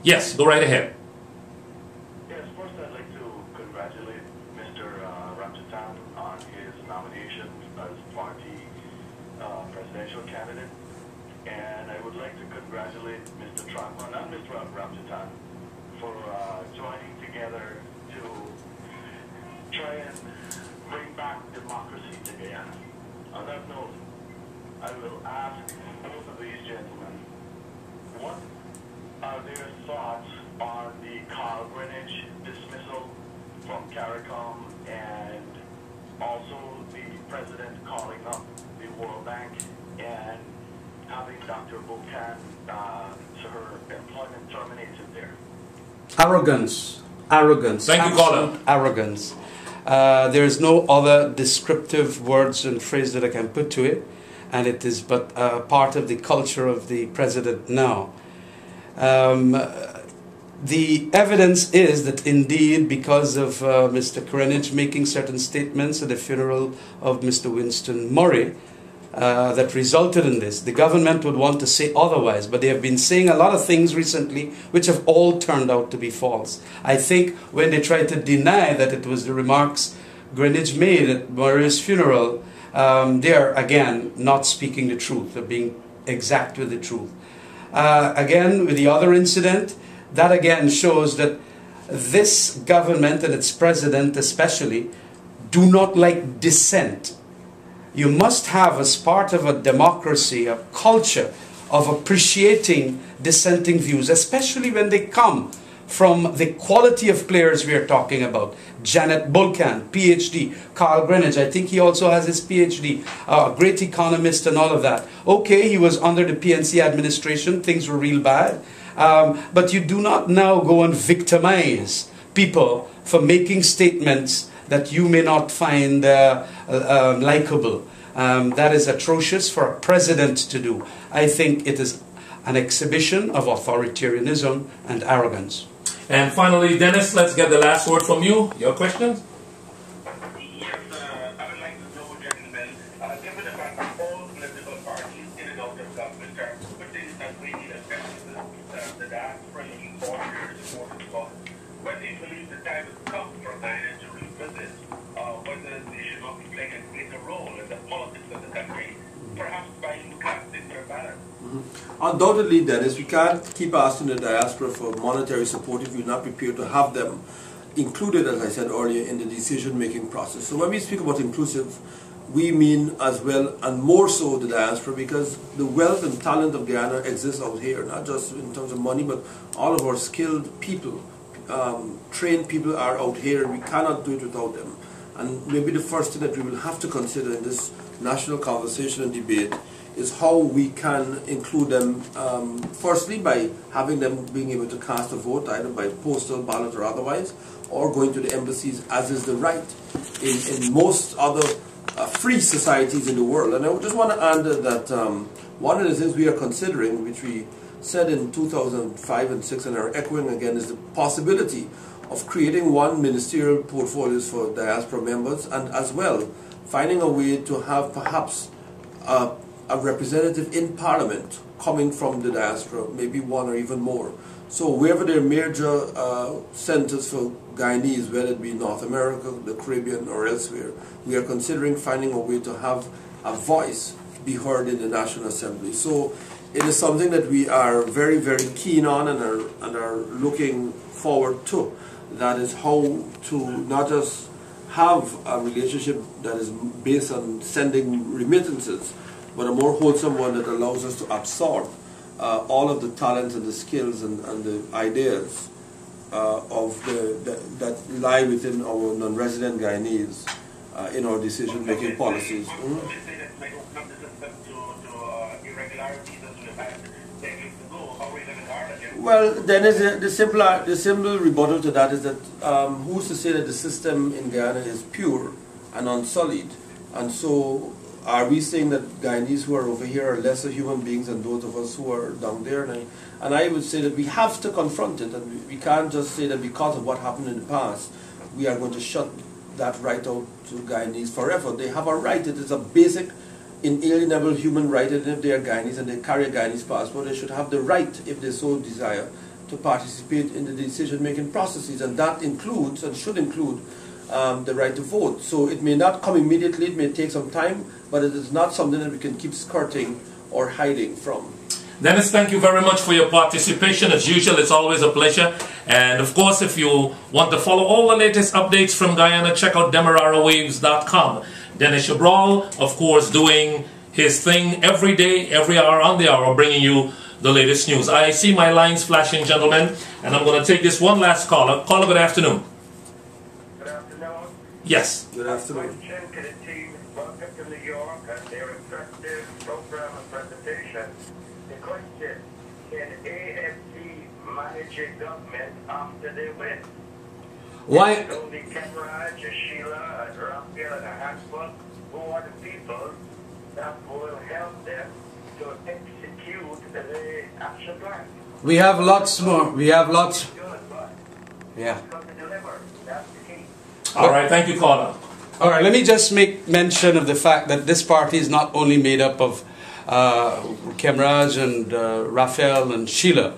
Yes, go right ahead. Yes, first I'd like to congratulate Mr. Ramchatan on his nomination as party presidential candidate. And I would like to congratulate Mr. Trotman and Mr. Ramchatan for joining together to try and bring back democracy to Guyana. On that note, I will ask both of these gentlemen, what are their thoughts on the Carl Greenwich dismissal from CARICOM and also the president calling up the World Bank and having Dr. Buchan, her employment terminated there? Arrogance. Arrogance. Thank you, caller. Arrogance. There is no other descriptive words and phrase that I can put to it, and it is but part of the culture of the president now. The evidence is that indeed, because of Mr. Greenwich making certain statements at the funeral of Mr. Winston Murray, that resulted in this. The government would want to say otherwise, but they have been saying a lot of things recently which have all turned out to be false. I think when they tried to deny that it was the remarks Greenwich made at Murray's funeral, they are again not speaking the truth. They're being exact with the truth. Again, with the other incident, that again shows that this government and its president especially do not like dissent. You must have, as part of a democracy, a culture of appreciating dissenting views, especially when they come from the quality of players we are talking about. Janet Buchan, PhD, Carl Greenwich, I think he also has his PhD, a great economist and all of that. Okay, he was under the PNC administration, things were real bad, but you do not now go and victimize people for making statements that you may not find likable. That is atrocious for a president to do. I think it is an exhibition of authoritarianism and arrogance. And finally, Dennis, let's get the last word from you. Your questions? Yes, I would like to know, gentlemen, given the fact that all political parties in and out of government are putting a great deal of emphasis the diaspora looking for their support and cause, when do you believe the time has come for Guyana to revisit whether they should not be playing a greater role in the politics of the country, perhaps by casting their balance? Undoubtedly, Dennis, we can't keep asking the diaspora for monetary support if we're not prepared to have them included, as I said earlier, in the decision-making process. So when we speak about inclusive, we mean as well and more so the diaspora, because the wealth and talent of Guyana exists out here, not just in terms of money, but all of our skilled people, trained people are out here, and we cannot do it without them. And maybe the first thing that we will have to consider in this national conversation and debate is how we can include them, firstly by having them being able to cast a vote, either by postal ballot or otherwise, or going to the embassies, as is the right in most other free societies in the world. And I just want to add that one of the things we are considering, which we said in 2005 and 6 and are echoing again, is the possibility of creating one ministerial portfolios for diaspora members, and as well finding a way to have perhaps a representative in Parliament coming from the diaspora, maybe one or even more. So wherever there are major centers for Guyanese, whether it be North America, the Caribbean or elsewhere, we are considering finding a way to have a voice be heard in the National Assembly. So it is something that we are very, very keen on and are looking forward to. That is how to not just have a relationship that is based on sending remittances, but a more wholesome one that allows us to absorb all of the talents and the skills and the ideas that lie within our non-resident Guyanese in our decision-making policies. Well, then the simple rebuttal to that is that who's to say that the system in Guyana is pure and unsullied, and so are we saying that Guyanese who are over here are lesser human beings than those of us who are down there? And I would say that we have to confront it, and we can't just say that because of what happened in the past, we are going to shut that right out to Guyanese forever. They have a right. It is a basic, inalienable human right, and if they are Guyanese and they carry a Guyanese passport, they should have the right, if they so desire, to participate in the decision-making processes, and that includes and should include the right to vote. So it may not come immediately, it may take some time, but it is not something that we can keep skirting or hiding from. Dennis, thank you very much for your participation. As usual, it's always a pleasure. And of course, if you want to follow all the latest updates from Guyana, check out demerarawaves.com. Dennis Chabral, of course, doing his thing every day, every hour on the hour, bringing you the latest news. I see my lines flashing, gentlemen, and I'm going to take this one last caller. Caller, good afternoon. Good afternoon. Yes. Good afternoon. Question to the team. Welcome to New York and their impressive program and presentation. The question, can AFC manage a government after they win? Why? It's only Cameron, Sheila, and Raphael, and a handful who are the people that will help them to execute the action plan. We have lots more. We have lots. Yeah. All right, thank you, caller. All right, let me just make mention of the fact that this party is not only made up of Kemraj and Raphael and Sheila.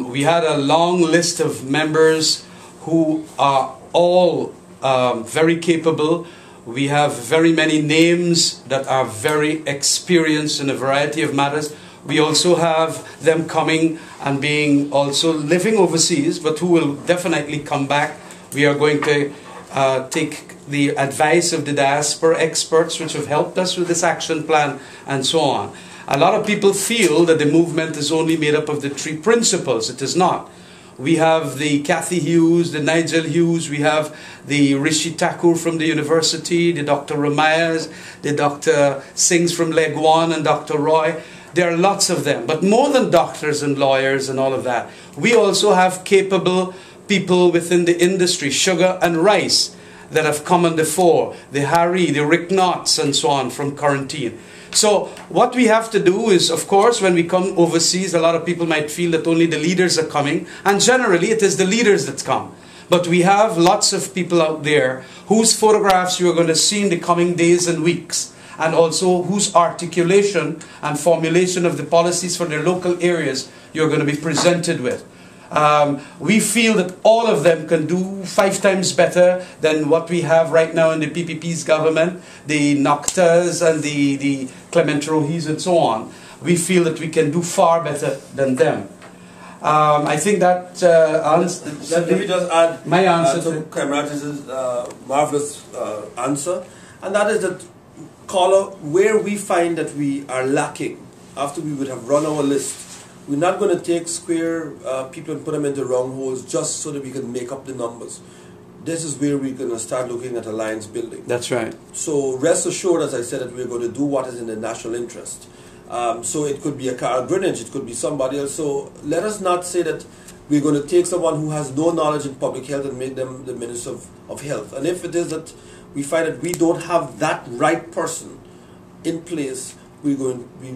We had a long list of members who are all very capable. We have very many names that are very experienced in a variety of matters. We also have them coming and being also living overseas, but who will definitely come back. We are going to take the advice of the diaspora experts which have helped us with this action plan and so on. A lot of people feel that the movement is only made up of the three principals. It is not. We have the Kathy Hughes, the Nigel Hughes, we have the Rishi Thakur from the university, the Dr. Ramayas, the Dr. Singhs from Legwan and Dr. Roy. There are lots of them, but more than doctors and lawyers and all of that. We also have capable people within the industry, sugar and rice, that have come on the fore. The Harry, the Rick Knotts and so on from quarantine. So what we have to do is, of course, when we come overseas, a lot of people might feel that only the leaders are coming. And generally, it is the leaders that come. But we have lots of people out there whose photographs you are going to see in the coming days and weeks. And also whose articulation and formulation of the policies for their local areas you're going to be presented with. We feel that all of them can do 5 times better than what we have right now in the PPP's government, the Noctas and the Clement Rohis and so on. We feel that we can do far better than them. I think that Let me just add my answer to Kamraj's marvelous answer, and that is that, caller, where we find that we are lacking after we would have run our list. We're not going to take square people and put them into wrong holes just so that we can make up the numbers. This is where we're going to start looking at alliance building. That's right. So rest assured, as I said, that we're going to do what is in the national interest. So it could be a Carl Greenwich, it could be somebody else. So let us not say that we're going to take someone who has no knowledge in public health and make them the Minister of Health. And if it is that we find that we don't have that right person in place, we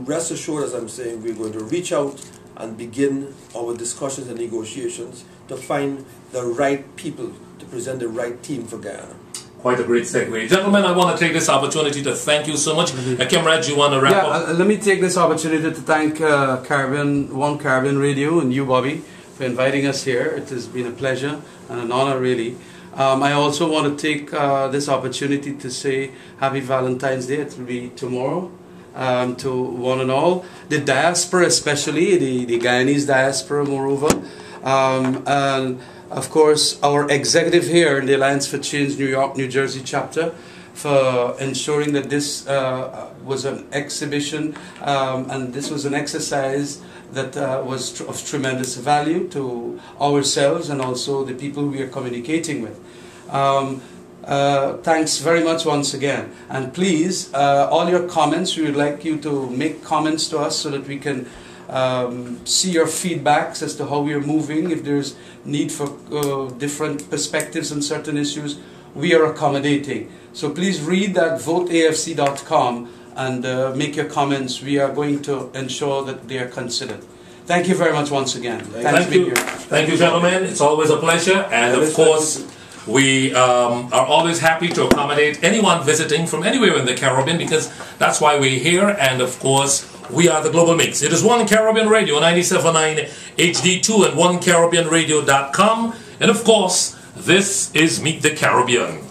rest assured, as I'm saying, we're going to reach out and begin our discussions and negotiations to find the right people to present the right team for Guyana. Quite a great segue. Gentlemen, I want to take this opportunity to thank you so much. Kemraj, you want to wrap up? Let me take this opportunity to thank One Caribbean Radio and you, Bobby, for inviting us here. It has been a pleasure and an honor, really. I also want to take this opportunity to say Happy Valentine's Day. It will be tomorrow. To one and all, the diaspora especially, the Guyanese diaspora moreover, and of course our executive here in the Alliance for Change New York, New Jersey chapter for ensuring that this was an exhibition and this was an exercise that was of tremendous value to ourselves and also the people we are communicating with. Thanks very much once again, and please all your comments, we would like you to make comments to us so that we can see your feedbacks as to how we are moving. If there's need for different perspectives on certain issues, we are accommodating. So please read that voteafc.com and make your comments. We are going to ensure that they are considered. Thank you very much once again. Thank you. Thank you, gentlemen. It's always a pleasure. And of course, We are always happy to accommodate anyone visiting from anywhere in the Caribbean, because that's why we're here. And of course, we are the Global Mix. It is One Caribbean Radio, 97.9 HD2 and OneCaribbeanRadio.com. And of course, this is Meet the Caribbean.